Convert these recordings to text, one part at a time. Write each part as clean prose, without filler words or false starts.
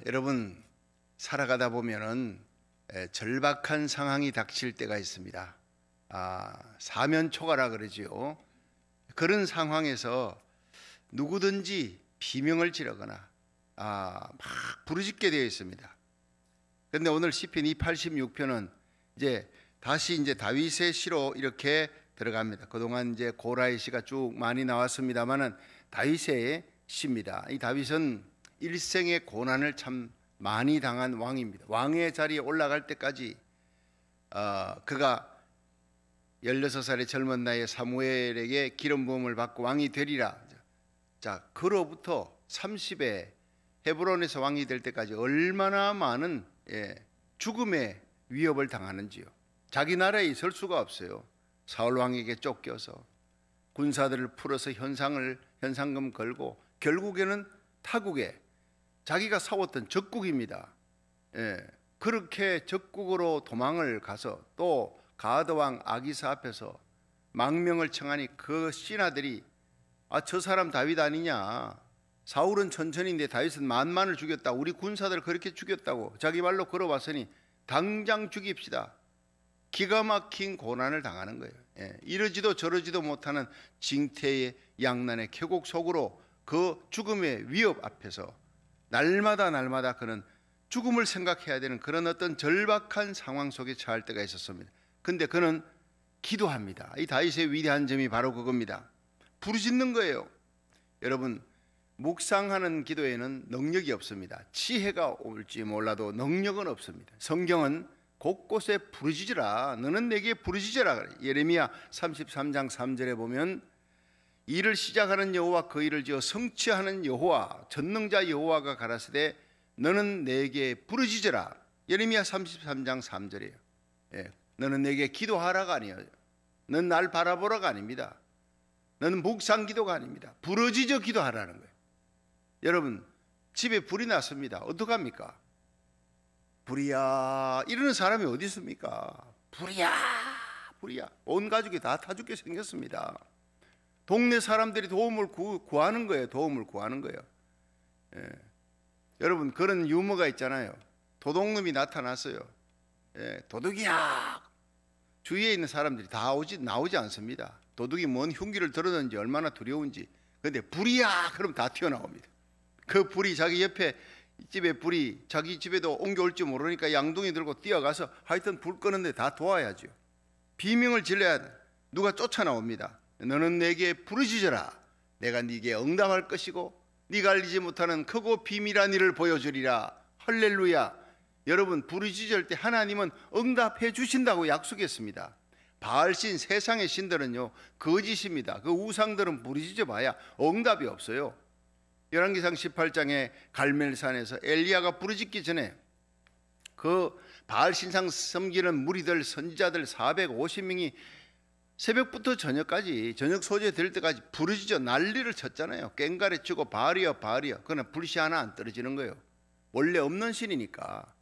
여러분, 살아가다 보면은 절박한 상황이 닥칠 때가 있습니다. 사면초가라 그러지요. 그런 상황에서 누구든지 비명을 지르거나 막 부르짖게 되어 있습니다. 그런데 오늘 시편 286편은 다시 다윗의 시로 이렇게 들어갑니다. 그동안 고라의 시가 쭉 많이 나왔습니다만은 다윗의 시입니다. 이 다윗은 일생의 고난을 참 많이 당한 왕입니다. 왕의 자리에 올라갈 때까지 그가 16살의 젊은 나이에 사무엘에게 기름 부음을 받고 왕이 되리라. 자, 그로부터 30에 헤브론에서 왕이 될 때까지 얼마나 많은 죽음의 위협을 당하는지요. 자기 나라에 있을 수가 없어요. 사울 왕에게 쫓겨서 군사들을 풀어서 현상금 걸고 결국에는 타국에 자기가 싸웠던 적국입니다. 그렇게 적국으로 도망을 가서 또 가드 왕 아기사 앞에서 망명을 청하니 그 신하들이 저 사람 다윗 아니냐, 사울은 천천히인데 다윗은 만만을 죽였다, 우리 군사들 그렇게 죽였다고 자기 말로 걸어왔으니 당장 죽입시다. 기가 막힌 고난을 당하는 거예요. 이러지도 저러지도 못하는 징태의 양난의 계곡 속으로 그 죽음의 위협 앞에서 날마다 그는 죽음을 생각해야 되는 그런 어떤 절박한 상황 속에 처할 때가 있었습니다. 근데 그는 기도합니다. 이 다윗의 위대한 점이 바로 그겁니다. 부르짖는 거예요. 여러분, 묵상하는 기도에는 능력이 없습니다. 지혜가 올지 몰라도 능력은 없습니다. 성경은 곳곳에 부르짖으라, 너는 내게 부르짖으라 그래. 예레미야 33장 3절에 보면 일을 시작하는 여호와 그 일을 지어 성취하는 여호와 전능자 여호와가 가라사대 너는 내게 부르짖으라. 예레미야 33장 3절이에요. 너는 내게 기도하라가 아니에요. 넌 날 바라보라가 아닙니다. 너는 묵상 기도가 아닙니다. 부르짖어 기도하라는 거예요. 여러분, 집에 불이 났습니다. 어떡합니까? 불이야 이러는 사람이 어디 있습니까? 불이야 온 가족이 다 타 죽게 생겼습니다. 동네 사람들이 도움을 구하는 거예요. 여러분, 그런 유머가 있잖아요. 도둑놈이 나타났어요. 도둑이야. 주위에 있는 사람들이 다 나오지 않습니다. 도둑이 뭔 흉기를 들었는지 얼마나 두려운지. 그런데 불이야 그럼 다 튀어나옵니다. 그 불이 자기 옆에 집에 불이 자기 집에도 옮겨올 줄 모르니까 양동이 들고 뛰어가서 하여튼 불 끄는데 다 도와야죠. 비명을 질러야 누가 쫓아나옵니다. 너는 내게 부르짖어라. 내가 네게 응답할 것이고 네가 알지 못하는 크고 비밀한 일을 보여주리라. 할렐루야. 여러분, 부르짖을 때 하나님은 응답해 주신다고 약속했습니다. 바알신 세상의 신들은요 거짓입니다. 그 우상들은 부르짖어 봐야 응답이 없어요. 열왕기상 18장에 갈멜산에서 엘리야가 부르짖기 전에 그 바알신상 섬기는 무리들 선지자들 450명이 새벽부터 저녁까지 저녁 소재 될 때까지 부르짖어 난리를 쳤잖아요. 꽹가리 치고 바알이여 그러나 불씨 하나 안 떨어지는 거예요. 원래 없는 신이니까.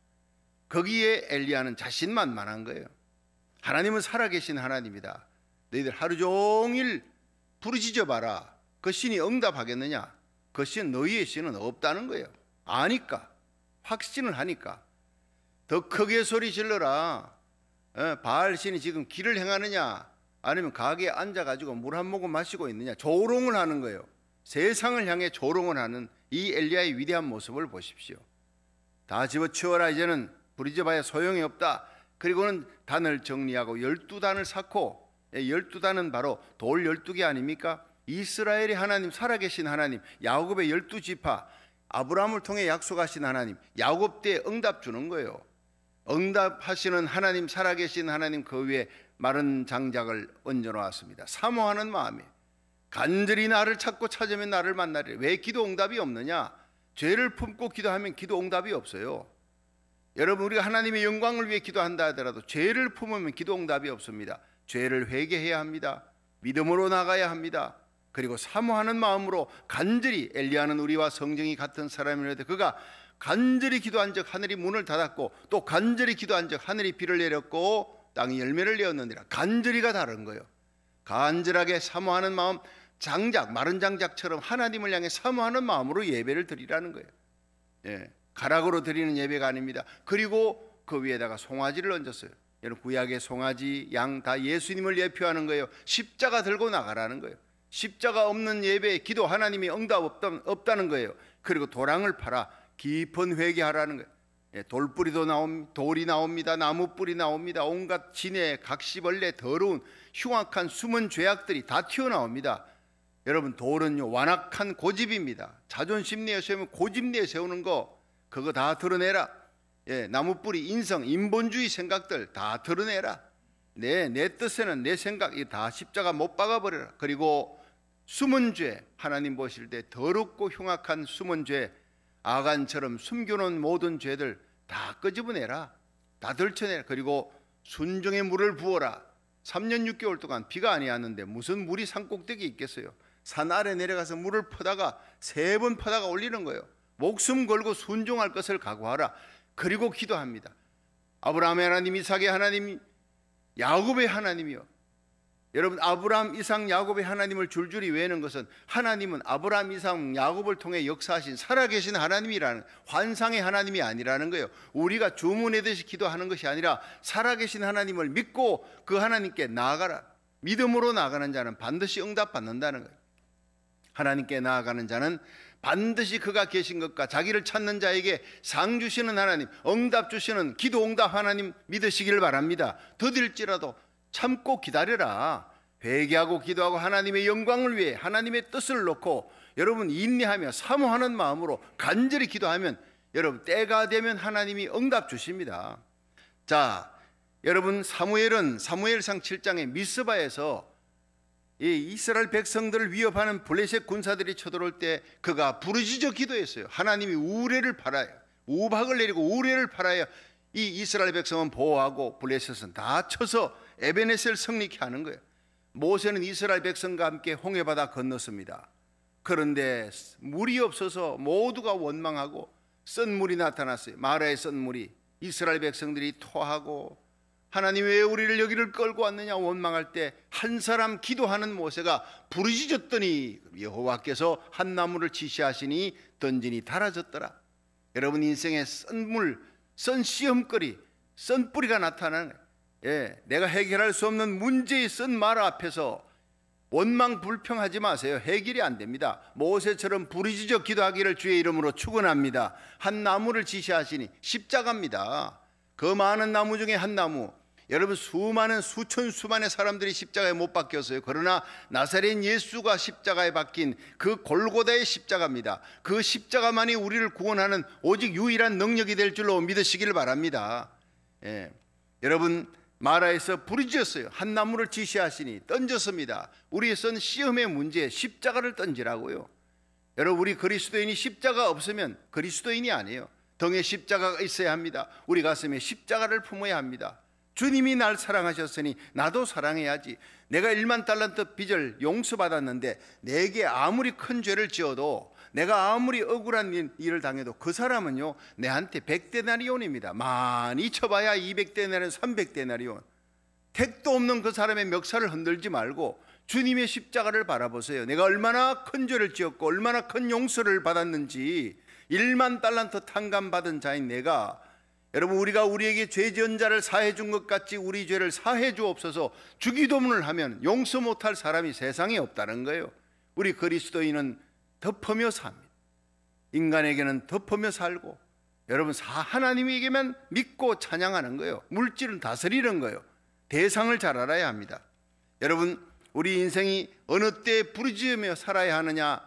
거기에 엘리야는 자신만만한 거예요. 하나님은 살아계신 하나님이다. 너희들 하루 종일 부르짖어 봐라. 그 신이 응답하겠느냐? 그 신, 너희의 신은 없다는 거예요. 아니까, 확신을 하니까. 더 크게 소리 질러라. 바알 신이 지금 길을 행하느냐, 아니면 가게에 앉아가지고 물 한 모금 마시고 있느냐. 조롱을 하는 거예요. 세상을 향해 조롱을 하는 이 엘리야의 위대한 모습을 보십시오. 다 집어치워라. 이제는 부르짖어봐야 소용이 없다. 그리고는 단을 정리하고 12단을 쌓고, 12단은 바로 돌 12개 아닙니까? 이스라엘의 하나님, 살아계신 하나님, 야곱의 12지파, 아브라함을 통해 약속하신 하나님, 야곱 때 응답 주는 거예요. 응답하시는 하나님, 살아계신 하나님, 그 위에 마른 장작을 얹어놓았습니다. 사모하는 마음에 간절히 나를 찾고 찾으면 나를 만나리라. 왜 기도 응답이 없느냐? 죄를 품고 기도하면 기도 응답이 없어요. 여러분, 우리가 하나님의 영광을 위해 기도한다 하더라도 죄를 품으면 기도 응답이 없습니다. 죄를 회개해야 합니다. 믿음으로 나가야 합니다. 그리고 사모하는 마음으로 간절히, 엘리야는 우리와 성정이 같은 사람이라도 그가 간절히 기도한 적 하늘이 문을 닫았고 또 간절히 기도한 적 하늘이 비를 내렸고 땅이 열매를 내었느니라. 간절히가 다른 거예요. 간절하게 사모하는 마음, 장작, 마른 장작처럼 하나님을 향해 사모하는 마음으로 예배를 드리라는 거예요. 가락으로 드리는 예배가 아닙니다. 그리고 그 위에다가 송아지를 얹었어요. 여러분, 구약의 송아지, 양 다 예수님을 예표하는 거예요. 십자가 들고 나가라는 거예요. 십자가 없는 예배에 기도 하나님이 응답 없다는 거예요. 그리고 도랑을 팔아 깊은 회개하라는 거예요. 돌뿌리도 나옵니다. 돌이 나옵니다. 나무뿌리 나옵니다. 온갖 진해, 각시벌레, 더러운 흉악한 숨은 죄악들이 다 튀어나옵니다. 여러분, 돌은요 완악한 고집입니다. 자존심 내에 세우면 고집 내에 세우는 거, 그거 다 드러내라. 나무뿌리, 인성, 인본주의 생각들 다 드러내라. 내 뜻에는 내 생각이 다 십자가 못 박아버려라. 그리고 숨은 죄, 하나님 보실 때 더럽고 흉악한 숨은 죄, 아간처럼 숨겨놓은 모든 죄들 다 끄집어내라. 다 들춰내라. 그리고 순종의 물을 부어라. 3년 6개월 동안 비가 아니었는데 무슨 물이 산꼭대기에 있겠어요. 산 아래 내려가서 물을 퍼다가 3번 퍼다가 올리는 거예요. 목숨 걸고 순종할 것을 각오하라. 그리고 기도합니다. 아브라함의 하나님, 이삭의 하나님, 야곱의 하나님이요. 여러분, 아브라함, 이삭, 야곱의 하나님을 줄줄이 외우는 것은 하나님은 아브라함, 이삭, 야곱을 통해 역사하신 살아계신 하나님이라는, 환상의 하나님이 아니라는 거예요. 우리가 주문하듯이 기도하는 것이 아니라 살아계신 하나님을 믿고 그 하나님께 나아가라. 믿음으로 나아가는 자는 반드시 응답받는다는 거예요. 하나님께 나아가는 자는 반드시 그가 계신 것과 자기를 찾는 자에게 상 주시는 하나님, 응답 주시는 기도 응답 하나님 믿으시기를 바랍니다. 더딜지라도 참고 기다려라. 회개하고 기도하고 하나님의 영광을 위해 하나님의 뜻을 놓고 여러분 인내하며 사모하는 마음으로 간절히 기도하면 여러분 때가 되면 하나님이 응답 주십니다. 자, 여러분, 사무엘은 사무엘상 7장의 미스바에서 이 이스라엘 백성들을 위협하는 블레셋 군사들이 쳐들어올 때 그가 부르짖어 기도했어요. 하나님이 우레를 팔아요. 우박을 내리고 우레를 팔아야 이 이스라엘 백성은 보호하고 블레셋은 다 쳐서 에베네셀 성리케 하는 거예요. 모세는 이스라엘 백성과 함께 홍해바다 건넜습니다. 그런데 물이 없어서 모두가 원망하고 썬물이 나타났어요. 마라의 썬물이. 이스라엘 백성들이 토하고 하나님 왜 우리를 여기를 끌고 왔느냐 원망할 때 한 사람 기도하는 모세가 부르짖었더니 여호와께서 한 나무를 지시하시니 던지니 달아졌더라. 여러분, 인생의 썬물, 썬 시험거리, 썬 뿌리가 나타나는 거예요. 내가 해결할 수 없는 문제의 썬 마라 앞에서 원망 불평하지 마세요. 해결이 안 됩니다. 모세처럼 부르짖어 기도하기를 주의 이름으로 축원합니다. 한 나무를 지시하시니 십자가입니다. 그 많은 나무 중에 한 나무. 여러분, 수많은 수천 수만의 사람들이 십자가에 못 박혔어요. 그러나 나사렛 예수가 십자가에 박힌 그 골고다의 십자가입니다. 그 십자가만이 우리를 구원하는 오직 유일한 능력이 될 줄로 믿으시길 바랍니다. 여러분, 마라에서 부르짖었어요. 한 나무를 지시하시니 던졌습니다. 우리의 선 시험의 문제에 십자가를 던지라고요. 여러분, 우리 그리스도인이 십자가 없으면 그리스도인이 아니에요. 등에 십자가가 있어야 합니다. 우리 가슴에 십자가를 품어야 합니다. 주님이 날 사랑하셨으니 나도 사랑해야지. 내가 1만 달란트 빚을 용서받았는데 내게 아무리 큰 죄를 지어도, 내가 아무리 억울한 일을 당해도 그 사람은요 내한테 100데나리온입니다. 많이 쳐봐야 200데나리온, 300데나리온. 택도 없는 그 사람의 멱살을 흔들지 말고 주님의 십자가를 바라보세요. 내가 얼마나 큰 죄를 지었고 얼마나 큰 용서를 받았는지. 1만 달란트 탕감받은 자인 내가, 여러분, 우리가 우리에게 죄 지은 자를 사해 준 것 같이 우리 죄를 사해 주옵소서 주기도문을 하면 용서 못할 사람이 세상에 없다는 거예요. 우리 그리스도인은 덮으며 삽니다. 인간에게는 덮으며 살고, 여러분, 하나님에게만 믿고 찬양하는 거예요. 물질은 다스리는 거예요. 대상을 잘 알아야 합니다. 여러분, 우리 인생이 어느 때 부르짖으며 살아야 하느냐,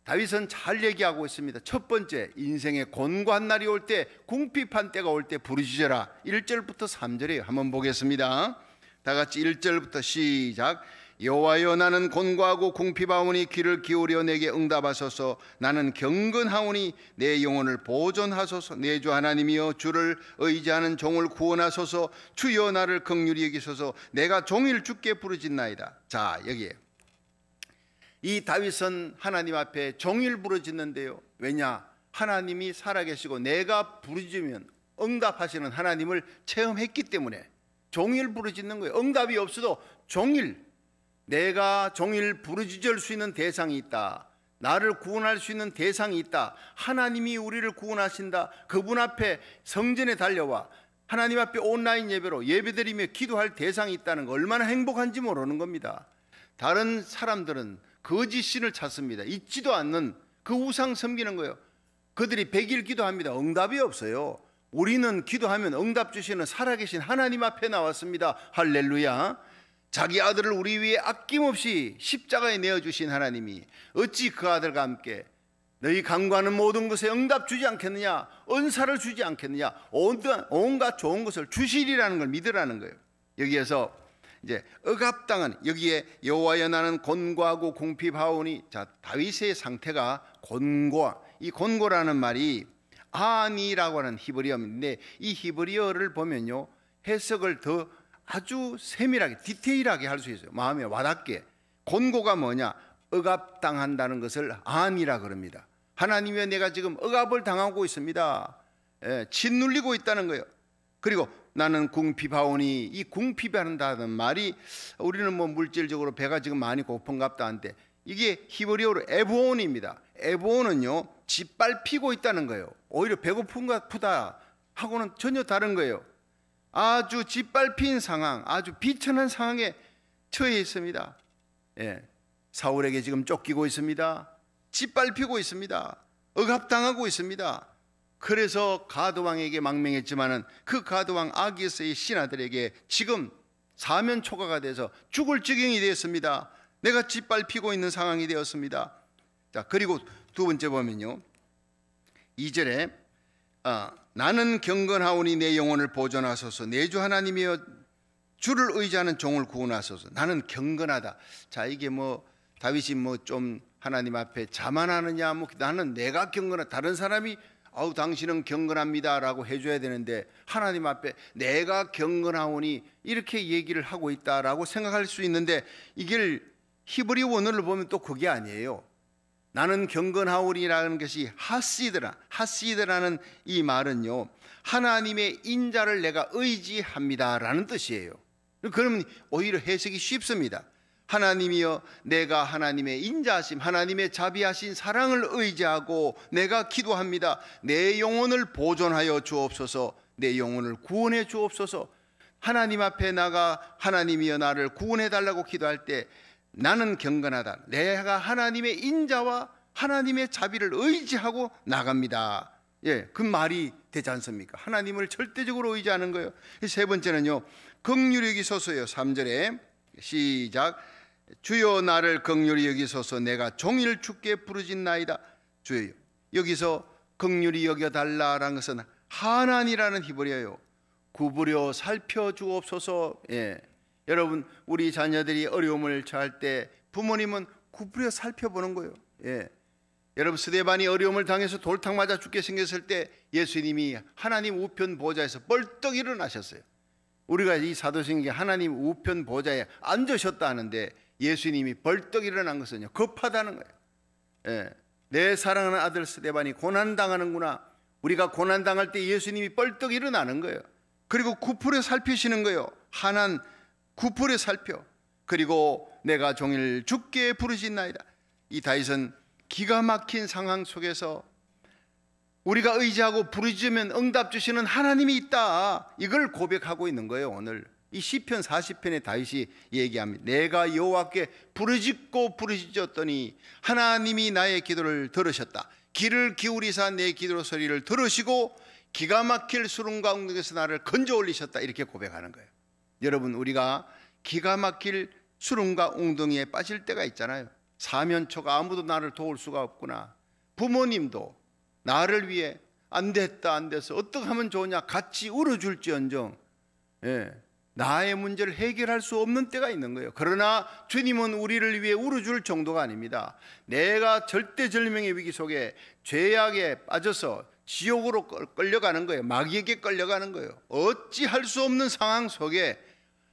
다윗은 잘 얘기하고 있습니다. 첫 번째, 인생의 곤고한 날이 올 때, 궁핍한 때가 올 때 부르짖어라. 1절부터 3절이에요. 한번 보겠습니다. 다 같이 1절부터 시작. 여호와여, 나는 곤고하고 궁핍하오니 귀를 기울여 내게 응답하소서. 나는 경건하오니 내 영혼을 보존하소서. 내 주 하나님이여, 주를 의지하는 종을 구원하소서. 주여, 나를 긍휼히 여기소서. 내가 종일 주께 부르짖나이다. 자, 여기에 이 다윗은 하나님 앞에 종일 부르짖는데요. 왜냐? 하나님이 살아계시고 내가 부르짖으면 응답하시는 하나님을 체험했기 때문에 종일 부르짖는 거예요. 응답이 없어도 종일, 내가 종일 부르짖을 수 있는 대상이 있다. 나를 구원할 수 있는 대상이 있다. 하나님이 우리를 구원하신다. 그분 앞에 성전에 달려와 하나님 앞에 온라인 예배로 예배드리며 기도할 대상이 있다는 거 얼마나 행복한지 모르는 겁니다. 다른 사람들은 거짓 신을 찾습니다. 있지도 않는 그 우상 섬기는 거예요. 그들이 100일 기도합니다. 응답이 없어요. 우리는 기도하면 응답 주시는 살아계신 하나님 앞에 나왔습니다. 할렐루야. 자기 아들을 우리 위해 아낌없이 십자가에 내어주신 하나님이 어찌 그 아들과 함께 너희 간구하는 모든 것에 응답 주지 않겠느냐, 은사를 주지 않겠느냐, 온갖 좋은 것을 주시리라는 걸 믿으라는 거예요. 여기에서 이제 억압당한, 여기에 여호와여 나는 곤고하고 궁핍하오니, 자, 다윗의 상태가 곤고하, 이 곤고라는 말이 아니라고 하는 히브리어인데, 이 히브리어를 보면요 해석을 더 아주 세밀하게 디테일하게 할 수 있어요. 마음에 와닿게. 곤고가 뭐냐? 억압당한다는 것을 아니라 그럽니다. 하나님이여 내가 지금 억압을 당하고 있습니다. 짓눌리고 있다는 거예요. 그리고 나는 궁핍하오니, 이 궁핍한다는 말이 우리는 뭐 물질적으로 배가 지금 많이 고픈갑다 한데, 이게 히브리어로 에브온입니다. 에브온은요 짓밟히고 있다는 거예요. 오히려 배고픈가 하고는 전혀 다른 거예요. 아주 짓밟힌 상황, 아주 비천한 상황에 처해 있습니다. 사울에게 지금 쫓기고 있습니다. 짓밟히고 있습니다. 억압당하고 있습니다. 그래서 가드왕에게 망명했지만은 그 가드왕 아기스의 신하들에게 지금 사면초가가 돼서 죽을 지경이 되었습니다. 내가 짓밟히고 있는 상황이 되었습니다. 자, 그리고 두 번째 보면요 2절에 나는 경건하오니 내 영혼을 보존하소서. 내 주 하나님이여 주를 의지하는 종을 구원하소서. 나는 경건하다. 자, 이게 뭐 다윗이 뭐 좀 하나님 앞에 자만하느냐, 뭐 나는 내가 경건하다. 다른 사람이 아우 당신은 경건합니다라고 해줘야 되는데 하나님 앞에 내가 경건하오니 이렇게 얘기를 하고 있다라고 생각할 수 있는데, 이게 히브리 원어를 보면 또 그게 아니에요. 나는 경건하오리라는 것이 하시드라는 이 말은요 하나님의 인자를 내가 의지합니다라는 뜻이에요. 그러면 오히려 해석이 쉽습니다. 하나님이여 내가 하나님의 인자하심, 하나님의 자비하신 사랑을 의지하고 내가 기도합니다. 내 영혼을 보존하여 주옵소서. 내 영혼을 구원해 주옵소서. 하나님 앞에 나가 하나님이여 나를 구원해 달라고 기도할 때 나는 경건하다. 내가 하나님의 인자와 하나님의 자비를 의지하고 나갑니다. 그 말이 되지 않습니까? 하나님을 절대적으로 의지하는 거예요. 세 번째는요 긍휼히 여기소서요. 3절에 시작. 주여 나를 긍휼히 여기소서. 내가 종일 주께 부르짖나이다. 주여, 여기서 긍휼히 여겨달라라는 것은 하나니라는 히브리어예요. 구부려 살펴주옵소서. 여러분, 우리 자녀들이 어려움을 처할 때 부모님은 구부려 살펴보는 거예요. 여러분, 스데반이 어려움을 당해서 돌탕 맞아 죽게 생겼을 때 예수님이 하나님 우편 보좌에서 벌떡 일어나셨어요. 우리가 이 사도행전에 하나님 우편 보좌에 앉으셨다 하는데 예수님이 벌떡 일어난 것은요 급하다는 거예요. 내 사랑하는 아들 스데반이 고난당하는구나. 우리가 고난당할 때 예수님이 벌떡 일어나는 거예요. 그리고 구부려 살피시는 거예요. 하나님 구부려 살펴. 그리고 내가 종일 주께 부르짖나이다. 이 다윗은 기가 막힌 상황 속에서 우리가 의지하고 부르짖으면 응답 주시는 하나님이 있다, 이걸 고백하고 있는 거예요. 오늘 이 시편 40편의 다윗이 얘기합니다. 내가 여호와께 부르짖고 부르짖었더니 하나님이 나의 기도를 들으셨다. 귀를 기울이사 내 기도 소리를 들으시고 기가 막힐 수렁과 웅덩이에서 나를 건져 올리셨다, 이렇게 고백하는 거예요. 여러분, 우리가 기가 막힐 수렁과 웅덩이에 빠질 때가 있잖아요. 사면초가 아무도 나를 도울 수가 없구나. 부모님도 나를 위해 안 됐다 안 돼서 어떻게 하면 좋으냐 같이 울어줄지언정 나의 문제를 해결할 수 없는 때가 있는 거예요. 그러나 주님은 우리를 위해 울어줄 정도가 아닙니다. 내가 절대절명의 위기 속에 죄악에 빠져서 지옥으로 끌려가는 거예요. 마귀에게 끌려가는 거예요. 어찌할 수 없는 상황 속에,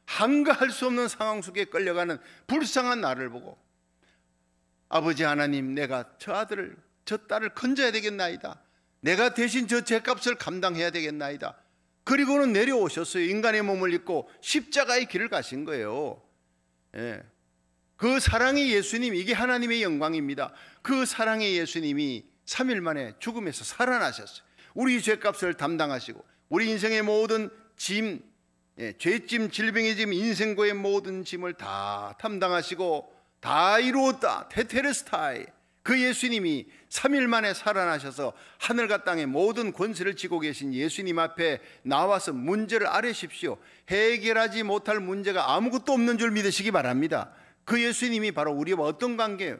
한가할 수 없는 상황 속에 끌려가는 불쌍한 나를 보고 아버지 하나님, 내가 저 아들을 저 딸을 건져야 되겠나이다. 내가 대신 저 죄값을 감당해야 되겠나이다. 그리고는 내려오셨어요. 인간의 몸을 입고 십자가의 길을 가신 거예요. 그 사랑의 예수님, 이게 하나님의 영광입니다. 그 사랑의 예수님이 3일 만에 죽음에서 살아나셨어요. 우리 죄값을 담당하시고 우리 인생의 모든 짐, 죄짐, 질병의 짐, 인생고의 모든 짐을 다 담당하시고 다 이루었다, 테테레스타이, 그 예수님이 3일 만에 살아나셔서 하늘과 땅의 모든 권세를 쥐고 계신 예수님 앞에 나와서 문제를 아뢰십시오. 해결하지 못할 문제가 아무것도 없는 줄 믿으시기 바랍니다. 그 예수님이 바로 우리와 어떤 관계예요?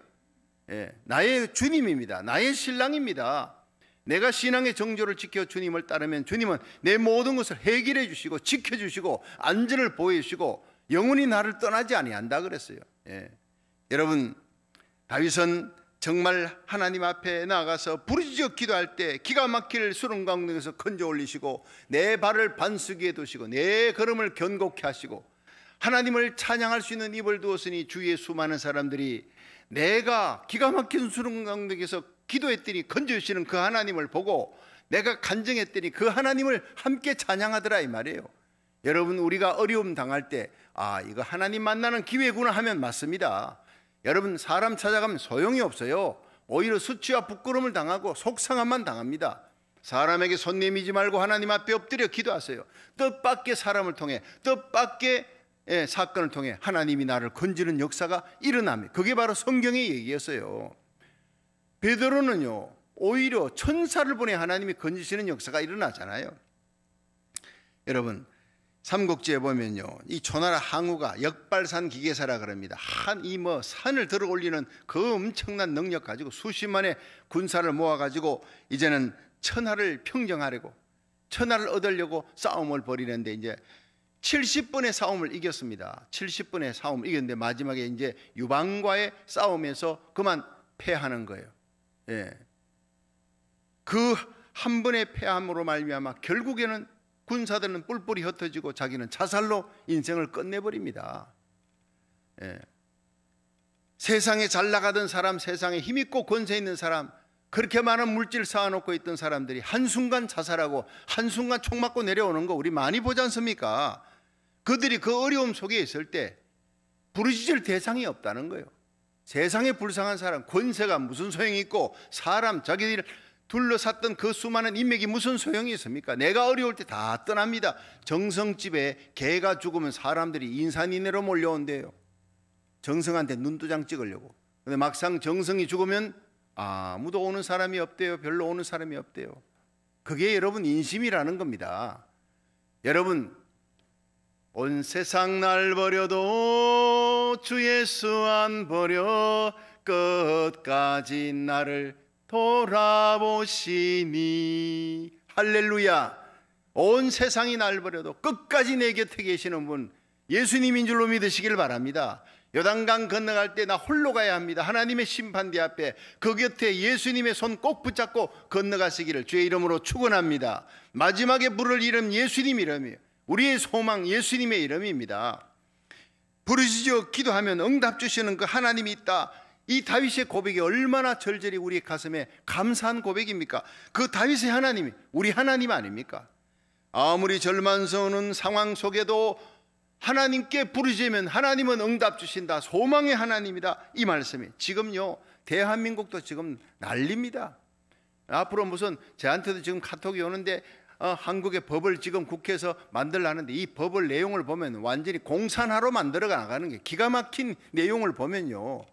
나의 주님입니다. 나의 신랑입니다. 내가 신앙의 정조를 지켜 주님을 따르면 주님은 내 모든 것을 해결해 주시고 지켜주시고 안전을 보여주시고 영원히 나를 떠나지 아니한다 그랬어요. 여러분, 다윗은 정말 하나님 앞에 나가서 부르짖어 기도할 때 기가 막힐 수렁 강등에서 건져 올리시고 내 발을 반수기에 두시고 내 걸음을 견고케 하시고 하나님을 찬양할 수 있는 입을 두었으니 주위의 수많은 사람들이 내가 기가 막힌 수렁 강등에서 기도했더니 건져주시는 그 하나님을 보고 내가 간증했더니 그 하나님을 함께 찬양하더라 이 말이에요. 여러분, 우리가 어려움 당할 때 이거 하나님 만나는 기회구나 하면 맞습니다. 여러분, 사람 찾아가면 소용이 없어요. 오히려 수치와 부끄러움을 당하고 속상함만 당합니다. 사람에게 손 내미지 말고 하나님 앞에 엎드려 기도하세요. 뜻밖의 사람을 통해, 뜻밖의 사건을 통해 하나님이 나를 건지는 역사가 일어납니다. 그게 바로 성경의 얘기였어요. 베드로는요, 오히려 천사를 보내 하나님이 건지시는 역사가 일어나잖아요. 여러분, 삼국지에 보면요, 이 초나라 항우가 역발산 기계사라 그럽니다. 산을 들어 올리는 그 엄청난 능력 가지고 수십만의 군사를 모아가지고 이제는 천하를 평정하려고, 천하를 얻으려고 싸움을 벌이는데 이제 70번의 싸움을 이겼습니다. 70번의 싸움을 이겼는데 마지막에 이제 유방과의 싸움에서 그만 패하는 거예요. 그 한 번의 패함으로 말미암아 결국에는 군사들은 뿔뿔이 흩어지고 자기는 자살로 인생을 끝내버립니다. 세상에 잘 나가던 사람, 세상에 힘있고 권세 있는 사람, 그렇게 많은 물질 쌓아놓고 있던 사람들이 한순간 자살하고 한순간 총 맞고 내려오는 거 우리 많이 보지 않습니까? 그들이 그 어려움 속에 있을 때 부르짖을 대상이 없다는 거예요. 세상에 불쌍한 사람, 권세가 무슨 소용이 있고 사람, 자기들 둘러쌌던 그 수많은 인맥이 무슨 소용이 있습니까? 내가 어려울 때 다 떠납니다. 정성집에 개가 죽으면 사람들이 인산인해로 몰려온대요. 정성한테 눈도장 찍으려고. 근데 막상 정성이 죽으면 아무도 오는 사람이 없대요. 별로 오는 사람이 없대요. 그게 여러분 인심이라는 겁니다. 여러분, 온 세상 날 버려도 주 예수 안 버려 끝까지 나를 돌아보시니. 할렐루야. 온 세상이 날 버려도 끝까지 내 곁에 계시는 분, 예수님인 줄로 믿으시길 바랍니다. 요단강 건너갈 때 나 홀로 가야 합니다. 하나님의 심판대 앞에 그 곁에 예수님의 손 꼭 붙잡고 건너가시기를 주의 이름으로 축원합니다. 마지막에 부를 이름 예수님 이름이에요. 우리의 소망 예수님의 이름입니다. 부르짖어 기도하면 응답 주시는 그 하나님이 있다. 이 다윗의 고백이 얼마나 절절히 우리의 가슴에 감사한 고백입니까? 그 다윗의 하나님이 우리 하나님 아닙니까? 아무리 절망스러운 상황 속에도 하나님께 부르짖으면 하나님은 응답 주신다. 소망의 하나님이다. 이 말씀이 지금요, 대한민국도 지금 난립니다. 앞으로 무슨 저한테도 지금 카톡이 오는데 한국의 법을 지금 국회에서 만들라는데 이 법을 내용을 보면 완전히 공산화로 만들어 나가는 게 기가 막힌 내용을 보면요,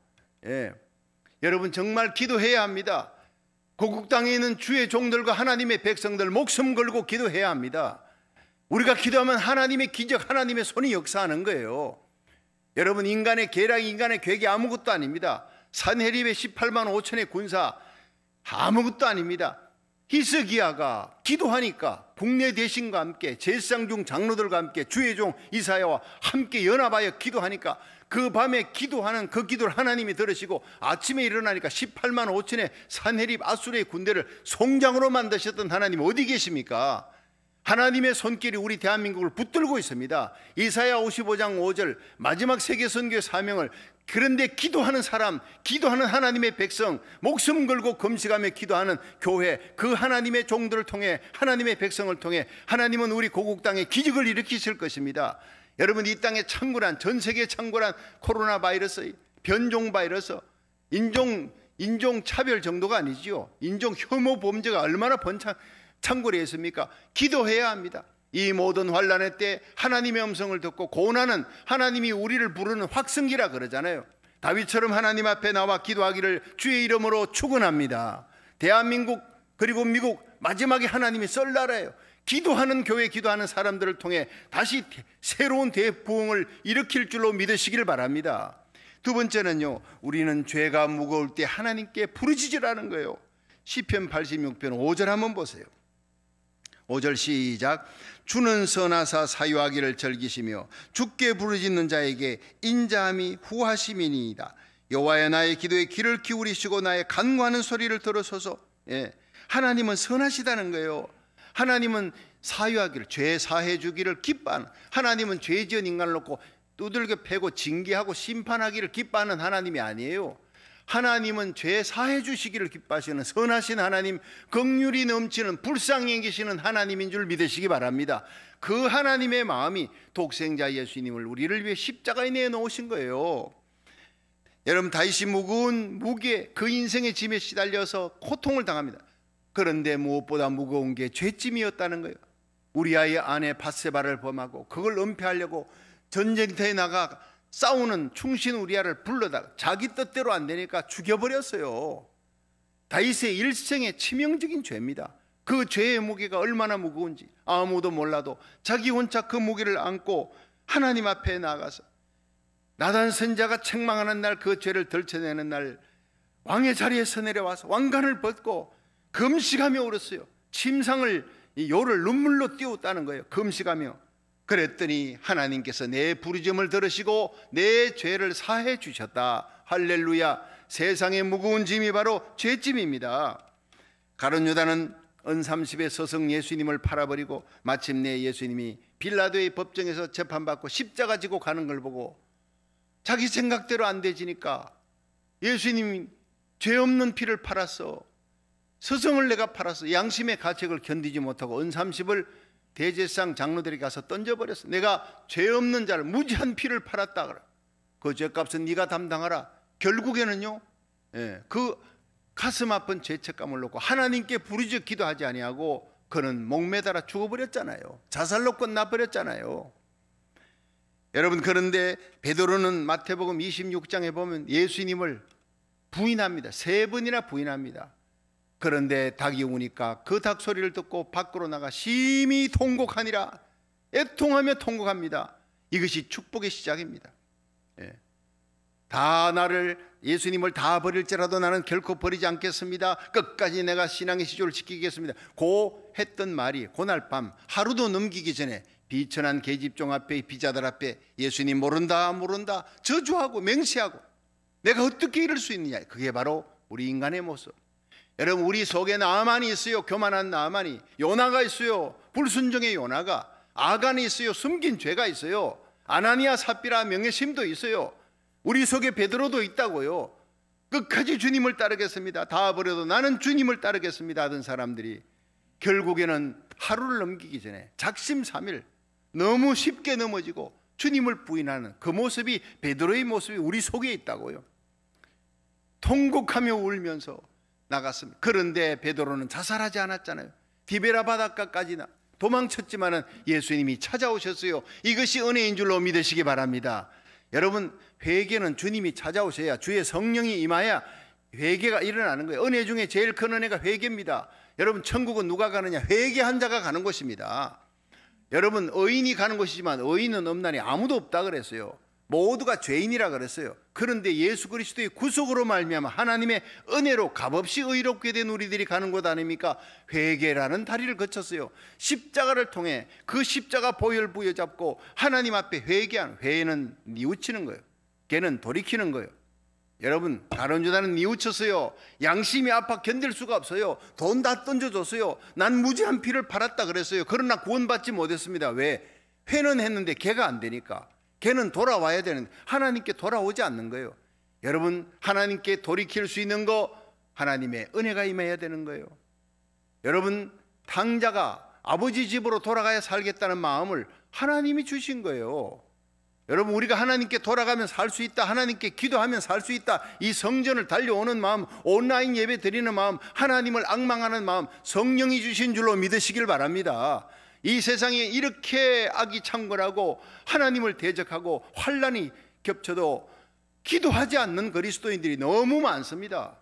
여러분 정말 기도해야 합니다. 고국 땅에 있는 주의 종들과 하나님의 백성들 목숨 걸고 기도해야 합니다. 우리가 기도하면 하나님의 기적, 하나님의 손이 역사하는 거예요. 여러분, 인간의 계략, 인간의 계획이 아무것도 아닙니다. 산헤립의 18만 5천의 군사 아무것도 아닙니다. 히스기야가 기도하니까 국내 대신과 함께 제사장 중 장로들과 함께 주의 종 이사야와 함께 연합하여 기도하니까 그 밤에 기도하는 그 기도를 하나님이 들으시고 아침에 일어나니까 18만 5천의 산헤립 아수르의 군대를 송장으로 만드셨던 하나님 어디 계십니까? 하나님의 손길이 우리 대한민국을 붙들고 있습니다. 이사야 55장 5절 마지막 세계 선교의 사명을, 그런데 기도하는 사람, 기도하는 하나님의 백성, 목숨 걸고 금식하며 기도하는 교회, 그 하나님의 종들을 통해, 하나님의 백성을 통해 하나님은 우리 고국 땅에 기적을 일으키실 것입니다. 여러분, 이 땅에 창궐한, 전 세계에 창궐한 코로나 바이러스 변종 바이러스, 인종 차별 정도가 아니지요. 인종 혐오 범죄가 얼마나 번창거리에 있습니까? 기도해야 합니다. 이 모든 환난의 때 하나님의 음성을 듣고 고난은 하나님이 우리를 부르는 확성기라 그러잖아요. 다윗처럼 하나님 앞에 나와 기도하기를 주의 이름으로 축원합니다. 대한민국 그리고 미국 마지막에 하나님이 썰 나라예요. 기도하는 교회, 기도하는 사람들을 통해 다시 새로운 대부흥을 일으킬 줄로 믿으시길 바랍니다. 두 번째는요, 우리는 죄가 무거울 때 하나님께 부르짖으라는 거예요. 시편 86편 5절 한번 보세요. 5절 시작. 주는 선하사 사유하기를 즐기시며 주께 부르짖는 자에게 인자함이 후하심이니이다. 여호와여, 나의 기도에 귀를 기울이시고 나의 간구하는 소리를 들으소서. 하나님은 선하시다는 거예요. 하나님은 사유하기를, 죄 사해 주기를 기뻐하는, 하나님은 죄 지은 인간을 놓고 두들겨 패고 징계하고 심판하기를 기뻐하는 하나님이 아니에요. 하나님은 죄 사해 주시기를 기뻐하시는 선하신 하나님, 긍휼이 넘치는 불쌍히 여기시는 하나님인 줄 믿으시기 바랍니다. 그 하나님의 마음이 독생자 예수님을 우리를 위해 십자가에 내놓으신 거예요. 여러분, 다윗이 무거운 무게, 그 인생의 짐에 시달려서 고통을 당합니다. 그런데 무엇보다 무거운 게 죄짐이었다는 거예요. 우리아의 아내 밧세바를 범하고 그걸 은폐하려고 전쟁터에 나가 싸우는 충신 우리아를 불러다가 자기 뜻대로 안 되니까 죽여버렸어요. 다윗의 일생의 치명적인 죄입니다. 그 죄의 무게가 얼마나 무거운지 아무도 몰라도 자기 혼자 그 무게를 안고 하나님 앞에 나가서 나단 선지자가 책망하는 날, 그 죄를 덜쳐내는 날 왕의 자리에서 내려와서 왕관을 벗고 금식하며 울었어요. 침상을, 요를 눈물로 띄웠다는 거예요. 금식하며. 그랬더니 하나님께서 내 부르짖음을 들으시고 내 죄를 사해 주셨다. 할렐루야. 세상의 무거운 짐이 바로 죄짐입니다. 가룟 유다는 은삼십에 서성 예수님을 팔아버리고 마침내 예수님이 빌라도의 법정에서 재판받고 십자가 지고 가는 걸 보고 자기 생각대로 안 되지니까 예수님이 죄 없는 피를 팔았어, 서성을 내가 팔았어, 양심의 가책을 견디지 못하고 은삼십을 대제사장 장로들에게 가서 던져버렸어. 내가 죄 없는 자를, 무지한 피를 팔았다 그래. 그 죄값은 네가 담당하라. 결국에는요, 그 가슴 아픈 죄책감을 놓고 하나님께 부르짖어 기도하지 아니하고 그는 목매달아 죽어버렸잖아요. 자살로 끝나버렸잖아요. 여러분, 그런데 베드로는 마태복음 26장에 보면 예수님을 부인합니다. 3번이나 부인합니다. 그런데 닭이 우니까 그 닭 소리를 듣고 밖으로 나가 심히 통곡하니라. 애통하며 통곡합니다. 이것이 축복의 시작입니다. 다 예수님을 다 버릴지라도 나는 결코 버리지 않겠습니다. 끝까지 내가 신앙의 시조를 지키겠습니다. 고 했던 말이 그날 밤 하루도 넘기기 전에 비천한 계집종 앞에, 비자들 앞에 예수님 모른다 저주하고 맹세하고 내가 어떻게 이럴 수 있느냐. 그게 바로 우리 인간의 모습. 여러분, 우리 속에 나아만이 있어요. 교만한 나아만이. 요나가 있어요. 불순종의 요나가. 아간이 있어요. 숨긴 죄가 있어요. 아나니아 삽비라 명예심도 있어요. 우리 속에 베드로도 있다고요. 끝까지 주님을 따르겠습니다, 다 버려도 나는 주님을 따르겠습니다 하던 사람들이 결국에는 하루를 넘기기 전에 작심삼일 너무 쉽게 넘어지고 주님을 부인하는 그 모습이, 베드로의 모습이 우리 속에 있다고요. 통곡하며 울면서 나갔습니다. 그런데 베드로는 자살하지 않았잖아요. 디베라 바닷가까지 도망쳤지만은 예수님이 찾아오셨어요. 이것이 은혜인 줄로 믿으시기 바랍니다. 여러분, 회개는 주님이 찾아오셔야, 주의 성령이 임하야 회개가 일어나는 거예요. 은혜 중에 제일 큰 은혜가 회개입니다. 여러분, 천국은 누가 가느냐? 회개한 자가 가는 곳입니다. 여러분, 의인이 가는 곳이지만 의인은 없나니 아무도 없다 그랬어요. 모두가 죄인이라 그랬어요. 그런데 예수 그리스도의 구속으로 말미암아 하나님의 은혜로 값없이 의롭게 된 우리들이 가는 곳 아닙니까? 회개라는 다리를 거쳤어요. 십자가를 통해 그 십자가 보혈 부여잡고 하나님 앞에 회개하는, 회는 뉘우치는 거예요. 걔는 돌이키는 거예요. 여러분, 가룟 유다는 뉘우쳤어요. 양심이 아파 견딜 수가 없어요. 돈 다 던져줬어요. 난 무지한 피를 팔았다 그랬어요. 그러나 구원받지 못했습니다. 왜? 회는 했는데 걔가 안 되니까. 걔는 돌아와야 되는데 하나님께 돌아오지 않는 거예요. 여러분, 하나님께 돌이킬 수 있는 거 하나님의 은혜가 임해야 되는 거예요. 여러분, 탕자가 아버지 집으로 돌아가야 살겠다는 마음을 하나님이 주신 거예요. 여러분, 우리가 하나님께 돌아가면 살 수 있다, 하나님께 기도하면 살 수 있다, 이 성전을 달려오는 마음, 온라인 예배 드리는 마음, 하나님을 앙망하는 마음, 성령이 주신 줄로 믿으시길 바랍니다. 이 세상에 이렇게 악이 창궐하고 하나님을 대적하고 환난이 겹쳐도 기도하지 않는 그리스도인들이 너무 많습니다.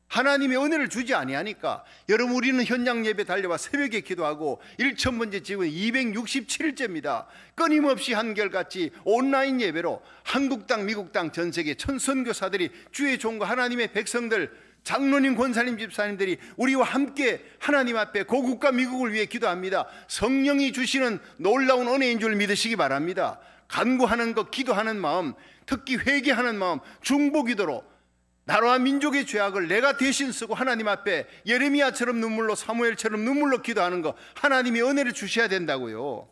하나님의 은혜를 주지 아니하니까. 여러분, 우리는 현장 예배 달려와 새벽에 기도하고 1000번째 지금 267일째입니다. 끊임없이 한결같이 온라인 예배로 한국 땅, 미국 땅, 전 세계 천선교사들이, 주의 종과 하나님의 백성들, 장로님, 권사님, 집사님들이 우리와 함께 하나님 앞에 고국과 미국을 위해 기도합니다. 성령이 주시는 놀라운 은혜인 줄 믿으시기 바랍니다. 간구하는 것, 기도하는 마음, 특히 회개하는 마음, 중보기도로 나라와 민족의 죄악을 내가 대신 쓰고 하나님 앞에 예레미야처럼 눈물로, 사무엘처럼 눈물로 기도하는 거, 하나님이 은혜를 주셔야 된다고요.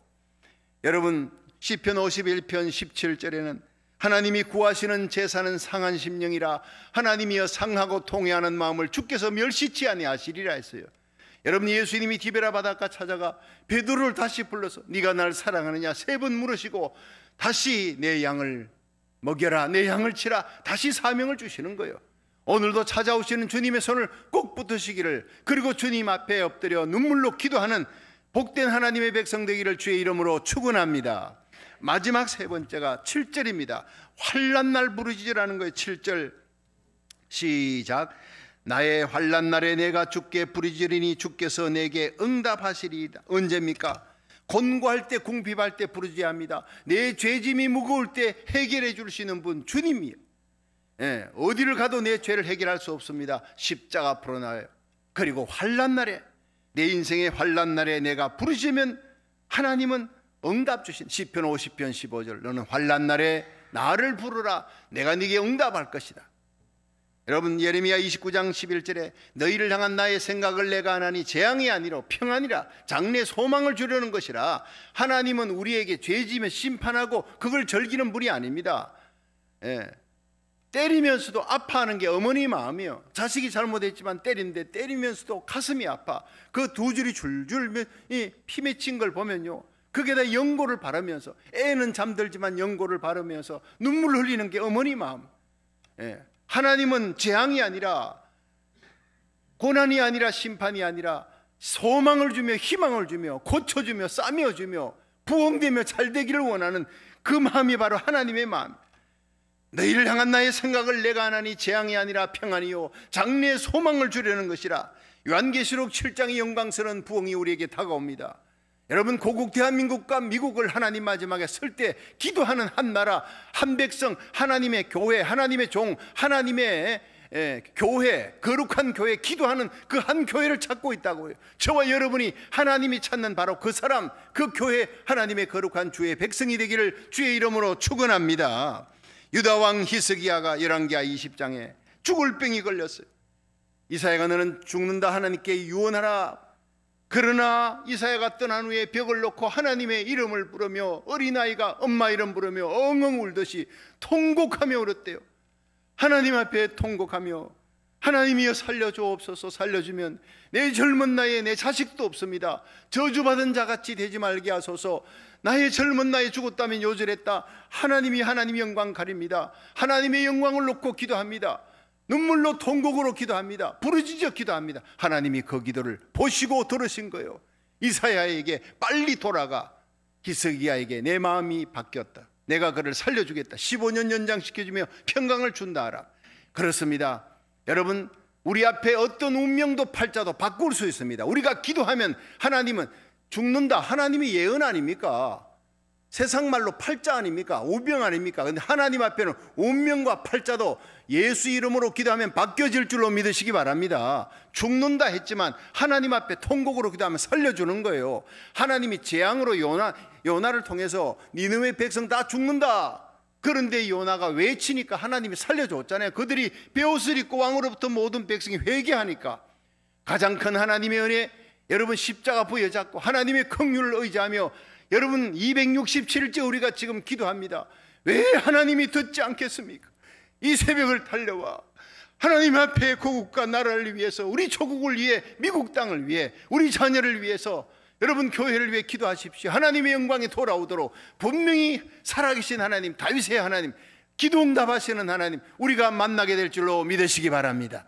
여러분, 시편 51편 17절에는 하나님이 구하시는 제사는 상한 심령이라 하나님이여 상하고 통회하는 마음을 주께서 멸시치 아니하시리라 했어요. 여러분, 예수님이 디베라 바닷가 찾아가 베드로를 다시 불러서 네가 날 사랑하느냐 3번 물으시고 다시 내 양을 먹여라, 내 양을 치라, 다시 사명을 주시는 거예요. 오늘도 찾아오시는 주님의 손을 꼭 붙으시기를, 그리고 주님 앞에 엎드려 눈물로 기도하는 복된 하나님의 백성 되기를 주의 이름으로 축원합니다. 마지막 3번째가 7절입니다. 환난날 부르짖으라는 거예요. 7절 시작. 나의 환난날에 내가 주께 부르짖으리니 주께서 내게 응답하시리이다. 언제입니까? 곤고할 때, 궁핍할 때 부르짖어야 합니다. 내 죄짐이 무거울 때 해결해 주시는 분 주님이에요. 어디를 가도 내 죄를 해결할 수 없습니다. 십자가 앞으로 나와요. 그리고 환난날에, 내 인생의 환난날에 내가 부르짖으면 하나님은 응답 주신, 시편 50편 15절, 너는 환난날에 나를 부르라, 내가 네게 응답할 것이다. 여러분, 예레미야 29장 11절에 너희를 향한 나의 생각을 내가 하나니 재앙이 아니라 평안이라, 장래 소망을 주려는 것이라. 하나님은 우리에게 죄지면 심판하고 그걸 즐기는 분이 아닙니다. 때리면서도 아파하는 게 어머니 마음이에요. 자식이 잘못했지만 때리는데 때리면서도 가슴이 아파. 그 2줄이 줄줄 피 맺힌 걸 보면요, 그게다 연고를 바르면서, 애는 잠들지만 연고를 바르면서 눈물 흘리는 게 어머니 마음. 하나님은 재앙이 아니라, 고난이 아니라, 심판이 아니라 소망을 주며 희망을 주며 고쳐주며 싸매어주며 부흥되며 잘되기를 원하는 그 마음이 바로 하나님의 마음. 너희를 향한 나의 생각을 내가 하나니 재앙이 아니라 평안이요 장래의 소망을 주려는 것이라. 요한계시록 7장의 영광스러운 부흥이 우리에게 다가옵니다. 여러분, 고국 대한민국과 미국을 하나님 마지막에 쓸 때 기도하는 한 나라, 한 백성, 하나님의 교회, 하나님의 종, 하나님의 교회, 거룩한 교회, 기도하는 그 한 교회를 찾고 있다고요. 저와 여러분이 하나님이 찾는 바로 그 사람, 그 교회, 하나님의 거룩한 주의 백성이 되기를 주의 이름으로 축원합니다. 유다왕 히스기야가 열왕기하 20장에 죽을 병이 걸렸어요. 이사야가 너는 죽는다, 하나님께 유언하라. 그러나 이사야가 떠난 후에 벽을 놓고 하나님의 이름을 부르며 어린아이가 엄마 이름 부르며 엉엉 울듯이 통곡하며 울었대요. 하나님 앞에 통곡하며 하나님이여 살려주옵소서. 살려주면 내 젊은 나이에 내 자식도 없습니다. 저주받은 자같이 되지 말게 하소서. 나의 젊은 나이에 죽었다면 요절했다. 하나님이 영광 가립니다. 하나님의 영광을 놓고 기도합니다. 눈물로 통곡으로 기도합니다. 부르짖어 기도합니다. 하나님이 그 기도를 보시고 들으신 거예요. 이사야에게 빨리 돌아가. 히스기야에게 내 마음이 바뀌었다. 내가 그를 살려주겠다. 15년 연장시켜주며 평강을 준다 하라. 그렇습니다. 여러분, 우리 앞에 어떤 운명도 팔자도 바꿀 수 있습니다. 우리가 기도하면 하나님은 죽는다. 하나님이 예언 아닙니까? 세상 말로 팔자 아닙니까? 운명 아닙니까? 근데 하나님 앞에는 운명과 팔자도 예수 이름으로 기도하면 바뀌어질 줄로 믿으시기 바랍니다. 죽는다 했지만 하나님 앞에 통곡으로 기도하면 살려주는 거예요. 하나님이 재앙으로 요나를 통해서 니느웨 백성 다 죽는다. 그런데 요나가 외치니까 하나님이 살려줬잖아요. 그들이 베옷을 입고 왕으로부터 모든 백성이 회개하니까. 가장 큰 하나님의 은혜, 여러분 십자가 부여잡고 하나님의 긍휼을 의지하며, 여러분 267일째 우리가 지금 기도합니다. 왜 하나님이 듣지 않겠습니까? 이 새벽을 달려와 하나님 앞에 고국과 나라를 위해서, 우리 조국을 위해, 미국 땅을 위해, 우리 자녀를 위해서 여러분 교회를 위해 기도하십시오. 하나님의 영광이 돌아오도록 분명히 살아계신 하나님, 다윗의 하나님, 기도 응답하시는 하나님 우리가 만나게 될 줄로 믿으시기 바랍니다.